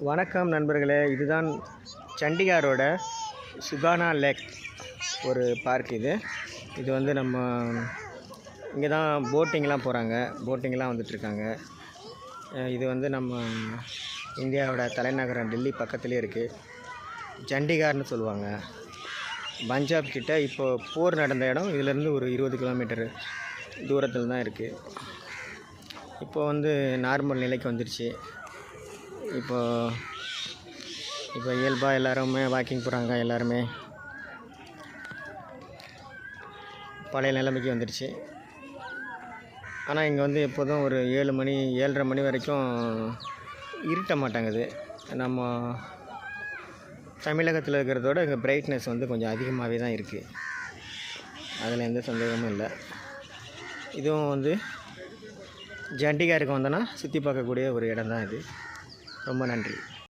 வணக்கம் நண்பர்களே, இதுதான் சண்டிகாரோட சுகானா லேக் ஒரு பார்க். இது வந்து நம்ம இங்கே தான் போட்டிங்லாம் போகிறாங்க, போட்டிங்லாம் வந்துட்டுருக்காங்க. இது வந்து நம்ம இந்தியாவோட தலைநகரம் டெல்லி பக்கத்துலேயே இருக்குது. சண்டிகார்னு சொல்லுவாங்க. பஞ்சாப் கிட்ட இப்போது போர் நடந்த இடம் இதிலேருந்து ஒரு 20 கிலோமீட்டர் தூரத்தில் தான் இருக்குது. இப்போ வந்து நார்மல் நிலைக்கு வந்துடுச்சு. இப்போ இயல்பாக எல்லாருமே வாக்கிங் போகிறாங்க. எல்லாருமே பழைய நிலைமைக்கு வந்துடுச்சு. ஆனால் இங்கே வந்து எப்போதும் ஒரு 7 மணி 7:30 மணி வரைக்கும் இருட்ட மாட்டாங்குது. நம்ம தமிழகத்தில் இருக்கிறதோட இங்கே பிரைட்னஸ் வந்து கொஞ்சம் அதிகமாகவே தான் இருக்குது. அதில் எந்த சந்தேகமும் இல்லை. இதுவும் வந்து சண்டிகாருக்கு வந்தோன்னா சுற்றி பார்க்கக்கூடிய ஒரு இடம் தான் இது. ரொம்ப நன்றி.